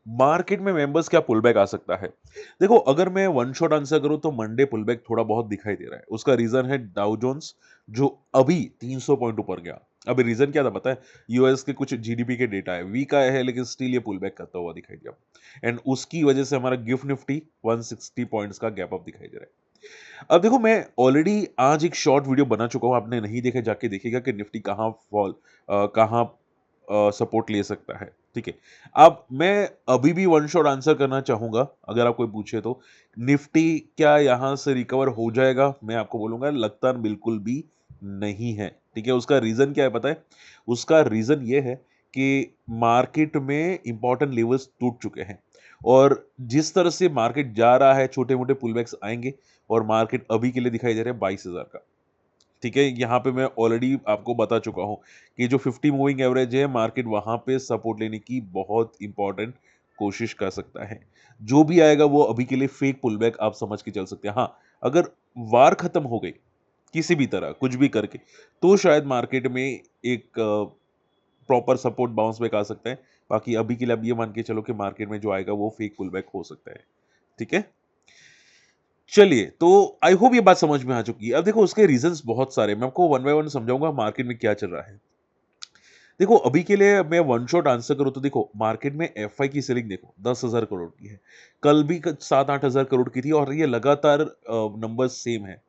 Market में members क्या pull back आ सकता है? देखो, अगर मैं वन शॉट आंसर करूं तो मंडे पुल बैक थोड़ा बहुत दिखाई दे रहा है। उसका रीजन है डाउ जोन्स, जो अभी 300 पॉइंट ऊपर गया। अभी रीजन क्या था पता है? यूएस के कुछ जीडीपी के डेटा है, वीक आया है, लेकिन स्टिल ये पुल बैक करता हुआ दिखाई दिया। एंड उसकी वजह से हमारा गिफ्ट निफ्टी 160 पॉइंट्स का गैप अप दिखाई दे रहा है। अब देखो, मैं ऑलरेडी आज एक शॉर्ट वीडियो बना चुका हूं, आपने नहीं देखा जाके देखिएगा कि निफ्टी कहां सपोर्ट ले सकता है। ठीक है, अब मैं अभी भी वन शॉट आंसर करना चाहूंगा। अगर आप कोई पूछे तो निफ्टी क्या यहां से रिकवर हो जाएगा, मैं आपको बोलूंगा लगता बिल्कुल भी नहीं है। ठीक है, उसका रीजन क्या है पता है? उसका रीजन ये है कि मार्केट में इंपॉर्टेंट लेवल्स टूट चुके हैं, और जिस तरह से मार्केट जा रहा है छोटे मोटे पुलबैक्स आएंगे, और मार्केट अभी के लिए दिखाई दे रहा है 22,000 का। ठीक है, यहाँ पे मैं ऑलरेडी आपको बता चुका हूँ कि जो 50 मूविंग एवरेज है, मार्केट वहां पे सपोर्ट लेने की बहुत इंपॉर्टेंट कोशिश कर सकता है। जो भी आएगा वो अभी के लिए फेक पुलबैक आप समझ के चल सकते हैं। हाँ, अगर वार खत्म हो गई किसी भी तरह कुछ भी करके, तो शायद मार्केट में एक प्रॉपर सपोर्ट बाउंस बैक आ सकता है। बाकी अभी के लिए आप ये मान के चलो कि मार्केट में जो आएगा वो फेक पुलबैक हो सकता है। ठीक है, चलिए, तो आई होप ये बात समझ में आ चुकी है। अब देखो, उसके रीजंस बहुत सारे, मैं आपको वन बाय वन समझाऊंगा मार्केट में क्या चल रहा है। देखो, अभी के लिए मैं वन शॉट आंसर करूं तो देखो, मार्केट में एफआई की सेलिंग देखो 10,000 करोड़ की है। कल भी 7-8 हजार करोड़ की थी, और ये लगातार नंबर सेम है।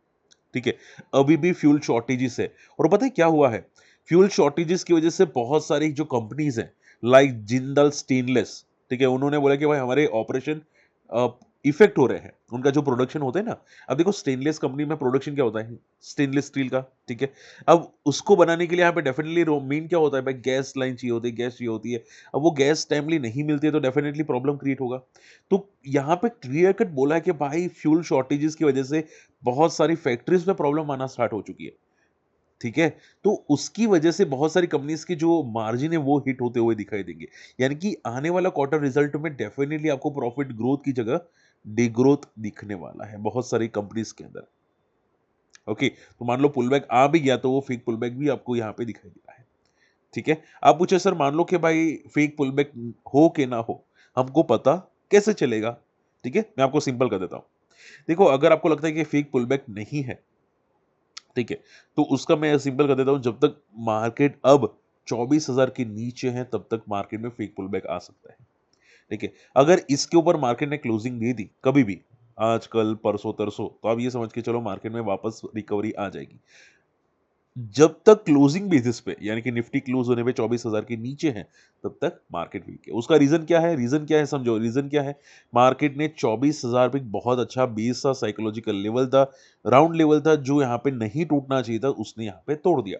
ठीक है, अभी भी फ्यूल शॉर्टेजेस है। और पता है क्या हुआ है? फ्यूल शॉर्टेजेस की वजह से बहुत सारी जो कंपनीज हैं, लाइक जिंदल स्टेनलेस, ठीक है, उन्होंने बोला कि भाई हमारे ऑपरेशन इफेक्ट हो रहे हैं, उनका जो प्रोडक्शन होता है ना। अब देखो, स्टेनलेस कंपनी में प्रोडक्शन क्या होता है? स्टेनलेस स्टील का। ठीक है, अब उसको बनाने के लिए यहाँ पे डेफिनेटली मेन क्या होता है भाई? गैस लाइन चाहिए होती है, गैस चाहिए होती है। अब वो गैस टाइमली नहीं मिलती है तो डेफिनेटली प्रॉब्लम क्रिएट होगा। तो यहाँ पे क्लियर कट बोला है कि भाई फ्यूल शॉर्टेजेस की वजह से बहुत सारी फैक्ट्रीज में प्रॉब्लम आना स्टार्ट हो चुकी है। ठीक है, तो उसकी वजह से बहुत सारी कंपनीज के जो मार्जिन है वो हिट होते हुए दिखाई देंगे। यानी कि आने वाला क्वार्टर रिजल्ट में डेफिनेटली आपको प्रॉफिट ग्रोथ की जगह डिग्रोथ दिखने वाला है बहुत सारी कंपनीज के अंदर। ओके, तो मान लो पुलबैक आ भी गया तो वो फेक पुलबैक भी आपको यहाँ पे दिखाई दे रहा है। ठीक है, आप पूछे सर मान लो कि भाई फेक पुलबैक हो कि ना हो, हमको पता कैसे चलेगा? ठीक है, मैं आपको सिंपल कर देता हूं। देखो, अगर आपको लगता है कि फेक पुलबैक नहीं है, ठीक है, तो उसका मैं सिंपल कर देता हूं, जब तक मार्केट अब 24,000 के नीचे है तब तक मार्केट में फेक पुल बैक आ सकता है। ठीक है, अगर इसके ऊपर मार्केट ने क्लोजिंग दे दी कभी भी, आज कल परसों तरसों, तो आप ये समझ के चलो मार्केट में वापस रिकवरी आ जाएगी। जब तक क्लोजिंग बेसिस पे, यानी कि निफ्टी क्लोज होने पे 24,000 के नीचे है, तब तक मार्केट वीक है। उसका रीजन क्या है? रीजन क्या है समझो, रीजन क्या है? मार्केट ने 24,000 पे बहुत अच्छा बेस था, साइकोलॉजिकल लेवल था, राउंड लेवल था, जो यहाँ पे नहीं टूटना चाहिए था, उसने यहाँ पे तोड़ दिया।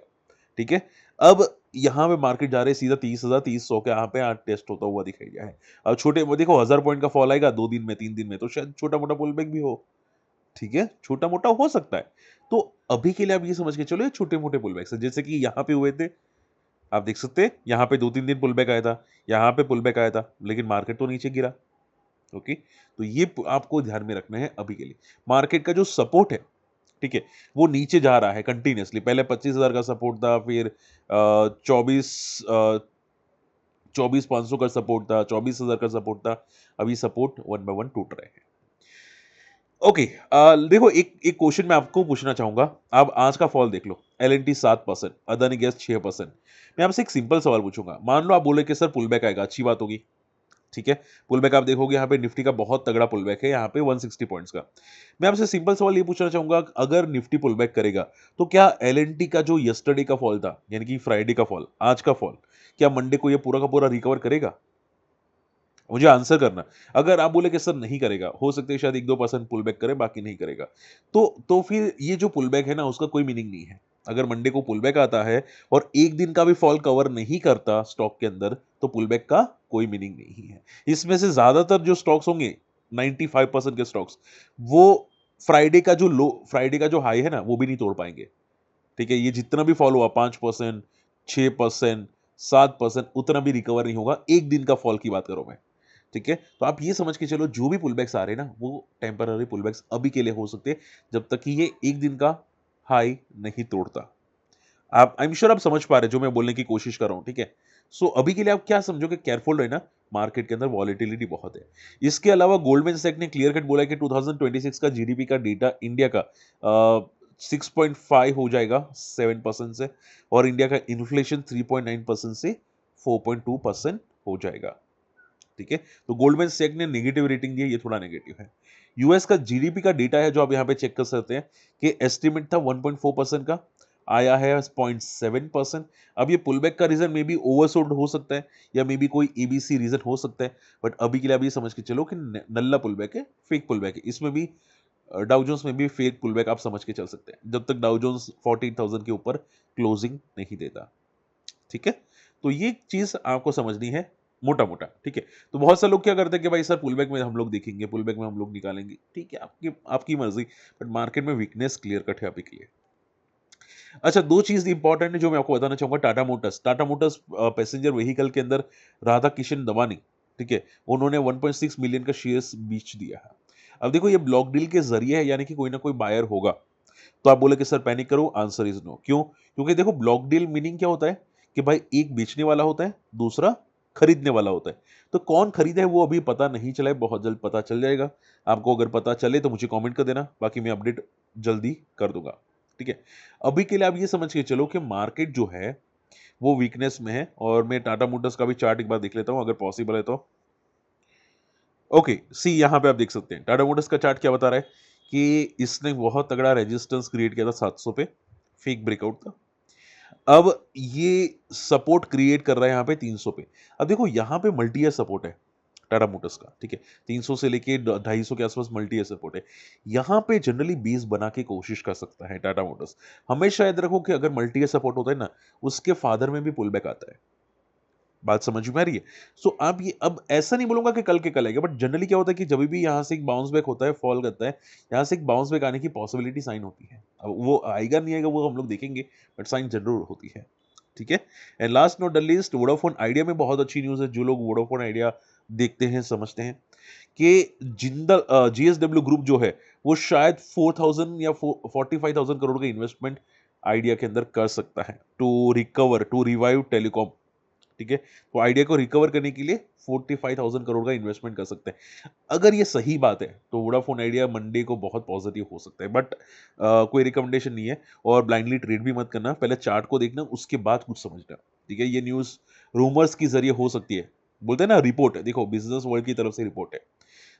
ठीक है, अब यहाँ पे मार्केट जा रहे हैं सीधा 30,000 30,100 के यहाँ पे आज टेस्ट होता हुआ दिखाई दिया है। अब छोटे वो देखो, 1000 पॉइंट का फॉल आएगा 2 दिन में 3 दिन में, तो शायद छोटा मोटा पुल बैक भी हो। ठीक है, छोटा मोटा हो सकता है। तो अभी के लिए आप ये समझ के चलो ये छोटे मोटे पुल बैक्स है, जैसे कि यहाँ पे हुए थे। आप देख सकते हैं यहाँ पे 2-3 दिन पुल बैक आया था, यहाँ पे पुल बैक आया था, लेकिन मार्केट तो नीचे गिरा। ओके, तो ये आपको ध्यान में रखना है अभी के लिए। मार्केट का जो सपोर्ट है, ठीक है, वो नीचे जा रहा है कंटिन्यूअसली। पहले 25,000 का सपोर्ट था, फिर 24,500 का सपोर्ट था, 24,000 का सपोर्ट था। अभी सपोर्ट वन बाय वन टूट रहे हैं। ओके, देखो, एक एक क्वेश्चन मैं आपको पूछना चाहूंगा। आप आज का फॉल देख लो, एल 7%, अदानी गैस 6%। मैं आपसे एक सिंपल सवाल पूछूंगा। मान लो आप बोले कि सर पुल बैक आएगा, अच्छी बात होगी। ठीक है, पुल बैक आप देखोगे यहाँ पे निफ्टी का बहुत तगड़ा पुल बैक है, यहाँ पे 160 पॉइंट्स का। मैं आपसे सिंपल सवाल ये पूछना चाहूंगा, अगर निफ्टी पुल बैक करेगा तो क्या एल का जो यस्टरडे का फॉल था, यानी कि फ्राइडे का फॉल, आज का फॉल, क्या मंडे को ये पूरा का पूरा रिकवर करेगा? मुझे आंसर करना। अगर आप बोले कि सर नहीं करेगा, हो सकता है शायद 1-2% पुल बैक करे, बाकी नहीं करेगा, तो फिर ये जो पुल बैक है ना, उसका कोई मीनिंग नहीं है। अगर मंडे को पुल बैक आता है और एक दिन का भी फॉल कवर नहीं करता स्टॉक के अंदर, तो पुल बैक का कोई मीनिंग नहीं है। इसमें से ज्यादातर जो स्टॉक्स होंगे, 95% के स्टॉक्स, वो फ्राइडे का जो हाई है ना, वो भी नहीं तोड़ पाएंगे। ठीक है, ये जितना भी फॉल हुआ, 5%, 6%, 7%, उतना भी रिकवर नहीं होगा। एक दिन का फॉल की बात करो मैं। ठीक है, तो आप ये समझ के चलो, जो भी पुलबैक्स आ रहे हैं ना, वो टेम्पररी पुलबैक्स अभी के लिए हो सकते हैं, जब तक कि ये एक दिन का हाई नहीं तोड़ता। आप, आई एम श्योर आप समझ पा रहे हैं जो मैं बोलने की कोशिश कर रहा हूं। ठीक है, सो अभी के लिए आप क्या समझोगे, केयरफुल रहना, मार्केट के अंदर वॉलेटिलिटी बहुत है। इसके अलावा गोल्डमैन सैक ने क्लियर कट बोला है कि 2026 का जीडीपी का डेटा इंडिया का 6.5 हो जाएगा 7% से, और इंडिया का इन्फ्लेशन 3.9% से 4.2% हो जाएगा। ठीक है, तो गोल्डमैन सैक ने नेगेटिव रेटिंग दी है, ये थोड़ा नेगेटिव है। यूएस का जीडीपी का डेटा है जो आप यहां पे चेक कर सकते हैं कि एस्टिमेट था 1.4% का, आया है 0.7%। अब ये पुलबैक का रीजन मे बी ओवरसोल्ड हो सकता है, या मे बी कोई एबीसी रीजन हो सकता है, बट अभी के लिए आप ये समझ के चलो कि नल्ला पुलबैक है, फेक पुलबैक है। इसमें भी डाउ जोन्स में भी फेक पुलबैक आप समझ के चल सकते हैं, जब तक डाउ जोन्स 14,000 के ऊपर क्लोजिंग नहीं देता। ठीक है, तो ये चीज आपको समझनी है मोटा मोटा। ठीक है, तो बहुत सारे लोग क्या करते हैं कि भाई सर पुलबैक में हम लोग देखेंगे, पुलबैक में हम लोग निकालेंगे। ठीक है, आपकी आपकी मर्जी, बट मार्केट में वीकनेस क्लियर कट है अभी के लिए। अच्छा, दो चीज इंपॉर्टेंट है जो मैं आपको बताना चाहूंगा। टाटा मोटर्स पैसेंजर व्हीकल के अंदर राधा किशन दवानी, ठीक है, उन्होंने 1.6 मिलियन का शेयर्स बेच दिया है। अब देखो ये ब्लॉक डील के जरिए है, यानी कि कोई ना कोई बायर होगा। तो आप बोले कि सर पैनिक करो, आंसर इज नो। क्यों? क्योंकि देखो ब्लॉक डील मीनिंग क्या होता है कि भाई एक बेचने वाला होता है, दूसरा खरीदने वाला होता है। तो कौन खरीदा है वो अभी पता नहीं चला है, बहुत जल्द पता चल जाएगा। आपको अगर पता चले तो मुझे कमेंट कर देना, बाकी मैं अपडेट जल्दी कर दूंगा। ठीक है, अभी के लिए आप ये समझ के चलो कि मार्केट जो है वो वीकनेस में है। और मैं टाटा मोटर्स का भी चार्ट एक बार देख लेता हूं अगर पॉसिबल है तो। ओके, सी यहां पे आप देख सकते हैं टाटा मोटर्स का चार्ट क्या बता रहा है कि इसने बहुत तगड़ा रेजिस्टेंस क्रिएट किया था 700 पे, फेक ब्रेकआउट था। अब ये सपोर्ट क्रिएट कर रहा है यहां पे 300 पे। अब देखो यहां पे मल्टी ईयर सपोर्ट है टाटा मोटर्स का। ठीक है, 300 से लेके 250 के आसपास मल्टी ईयर सपोर्ट है। यहां पे जनरली बेस बना के कोशिश कर सकता है टाटा मोटर्स। हमेशा याद रखो कि अगर मल्टी ईयर सपोर्ट होता है ना, उसके फादर में भी पुल बैक आता है। बात समझ में आ रही है? सो आप ये, अब ऐसा नहीं बोलूंगा कि कल के कल आएगा, बट जनरली क्या होता है कि जब भी यहां से एक बाउंस बैक होता है, फॉल करता है, यहां से एक बाउंस बैक आने की पॉसिबिलिटी साइन होती है। अब वो आएगा नहीं आएगा वो हम लोग देखेंगे, बट साइन जरूर होती है। ठीक है, and last not the least, Vodafone idea में बहुत अच्छी न्यूज है। जो लोग वोडाफोन आइडिया देखते हैं समझते हैं कि जिंदल जीएसडब्ल्यू ग्रुप जो है वो शायद 4,000 या 45,000 करोड़ का इन्वेस्टमेंट आइडिया के अंदर कर सकता है to recover, to revive telecom. ठीक है, तो आइडिया को रिकवर करने के लिए 45,000 करोड़ का इन्वेस्टमेंट कर सकते हैं। अगर ये सही बात है तो वोडाफोन आइडिया मंडे को बहुत पॉजिटिव हो सकता है, बट कोई रिकमेंडेशन नहीं है। और ब्लाइंडली ट्रेड भी मत करना, पहले चार्ट को देखना, उसके बाद कुछ समझना। ठीक है, ये न्यूज रूमर्स की जरिए हो सकती है, बोलते हैं ना रिपोर्ट है, देखो बिजनेस वर्ल्ड की तरफ से रिपोर्ट है।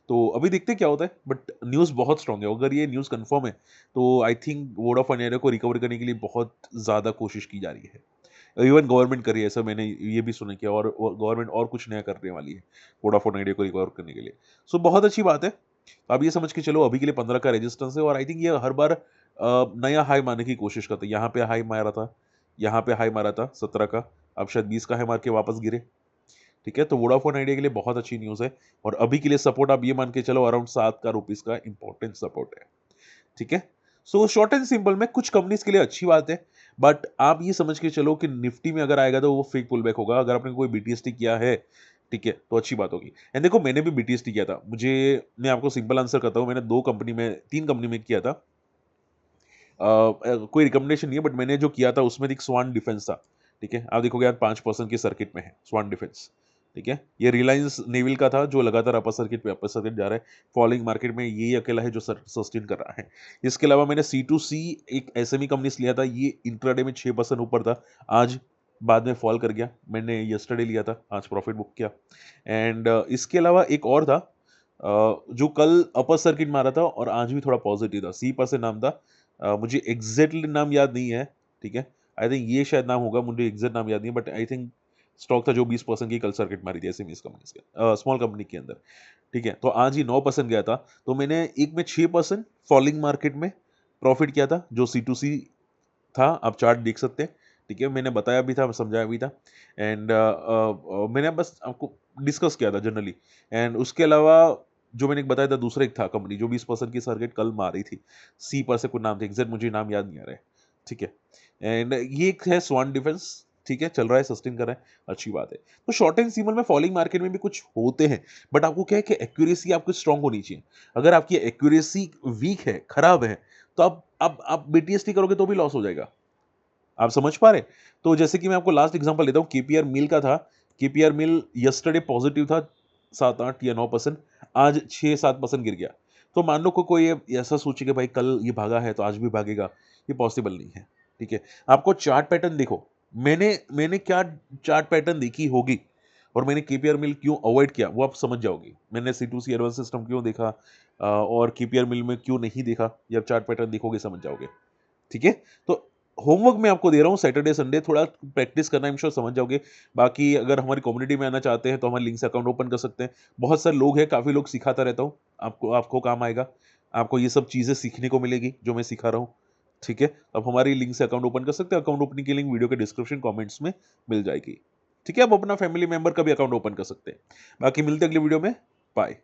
तो अभी देखते हैं क्या होता है, बट न्यूज बहुत स्ट्रांग है। अगर ये न्यूज कंफर्म है तो आई थिंक वोडाफोन आइडिया को रिकवर करने के लिए बहुत ज्यादा कोशिश की जा रही है। इवन गवर्नमेंट कर रही है, ऐसा मैंने ये भी सुना किया, और गवर्नमेंट और कुछ नया करने वाली है वोडाफोन आइडिया को रिकवर करने के लिए। सो बहुत अच्छी बात है। आप ये समझ के चलो अभी के लिए 15 का रेजिस्टेंस है, और आई थिंक ये हर बार नया हाई मारने की कोशिश करता है। यहाँ पे हाई मारा था, यहाँ पे हाई मारा था 17 का, अब शायद 20 का हाई मार के वापस गिरे। ठीक है, तो वोडाफोन आइडिया के लिए बहुत अच्छी न्यूज़ है। और अभी के लिए सपोर्ट आप ये मान के चलो अराउंड 7 का रुपीस का इंपॉर्टेंट सपोर्ट है। ठीक है, सो शॉर्ट एंड सिंपल में कुछ कंपनीज के लिए अच्छी बात है, बट आप ये समझ के चलो कि निफ्टी में अगर आएगा तो वो फेक पुल बैक होगा। अगर आपने कोई बीटीएसटी किया है, ठीक है, तो अच्छी बात होगी। एंड देखो मैंने भी बीटीएसटी किया था, मैं आपको सिंपल आंसर करता हूँ, मैंने 3 कंपनी में किया था। कोई रिकमेंडेशन नहीं है, बट मैंने जो किया था उसमें एक स्वान डिफेंस था। ठीक है, आप देखोगे यार 5% के सर्किट में है स्वान डिफेंस। ठीक है, ये रिलायंस नेविल का था जो लगातार अपर सर्किट पे अपर सर्किट जा रहा है। फॉलोइंग मार्केट में यही अकेला है जो सस्टेन कर रहा है। इसके अलावा मैंने C2C एक एसएमई कंपनी से लिया था, ये इंट्राडे में 6% ऊपर था, आज बाद में फॉल कर गया। मैंने यस्टरडे लिया था, आज प्रॉफिट बुक किया। एंड इसके अलावा एक और था जो कल अपर सर्किट मारा था और आज भी थोड़ा पॉजिटिव था, C% नाम था। मुझे एग्जैक्टली नाम याद नहीं है। ठीक है, आई थिंक ये शायद नाम होगा, मुझे एग्जैक्ट नाम याद नहीं, बट आई थिंक स्टॉक था जो 20% की कल सर्किट मारी थी एसएमई कंपनी के, स्मॉल कंपनी के अंदर। ठीक है, तो आज ही 9% गया था, तो मैंने एक में 6% फॉलिंग मार्केट में प्रॉफिट किया था जो C2C था। आप चार्ट देख सकते हैं। ठीक है, मैंने बताया भी था, समझाया भी था। एंड मैंने बस आपको डिस्कस किया था जनरली। एंड उसके अलावा जो मैंने एक बताया था दूसरा एक था कंपनी जो 20% की टारगेट कल मारी थी, C से कुछ नाम था, एग्जैक्ट मुझे नाम याद नहीं आ रहा है। ठीक है, एंड ये एक है स्वान डिफेंस। ठीक है, चल रहा है, सस्टेन कर रहा है, अच्छी बात है। तो शॉर्ट एंड सिंपल में फॉलिंग मार्केट में भी कुछ होते हैं, बट आपको क्या है कि एक्यूरेसी आपकी स्ट्रांग होनी चाहिए। अगर आपकी एक्यूरेसी वीक है, खराब है, तो आप बीटीएसटी करोगे तो भी लॉस हो जाएगा। आप समझ पा रहे हैं? तो जैसे कि मैं आपको लास्ट एग्जांपल देता हूँ, केपीआर मिल का था। केपीआर मिल यस्टरडे पॉजिटिव था 7-8 या 9%, आज 6-7% गिर गया। तो मान लो कोई ऐसा सोचे कि भाई कल ये भागा है तो आज भी भागेगा, ये पॉसिबल नहीं है। ठीक है? आपको चार्ट पैटर्न देखो, मैंने मैंने क्या चार्ट पैटर्न देखी होगी और मैंने केपीआर मिल क्यों अवॉइड किया, वो आप समझ जाओगे। मैंने C2C एडवांस सिस्टम क्यों देखा और केपीआर मिल में क्यों नहीं देखा, ये आप चार्ट पैटर्न देखोगे समझ जाओगे। ठीक है? तो होमवर्क मैं आपको दे रहा हूँ, सैटरडे संडे थोड़ा प्रैक्टिस करना, आई एम श्योर समझ जाओगे। बाकी अगर हमारी कम्युनिटी में आना चाहते हैं तो हमारे लिंक से अकाउंट ओपन कर सकते हैं। बहुत सारे लोग हैं, काफ़ी लोग सिखाता रहता हूँ, आपको आपको काम आएगा। आपको ये सब चीज़ें सीखने को मिलेगी जो मैं सिखा रहा हूँ। ठीक है? आप हमारी लिंक से अकाउंट ओपन कर सकते हैं। अकाउंट ओपनिंग की लिंक वीडियो के डिस्क्रिप्शन कमेंट्स में मिल जाएगी। ठीक है? आप अपना फैमिली मेंबर का भी अकाउंट ओपन कर सकते हैं। बाकी मिलते हैं अगली वीडियो में। बाय।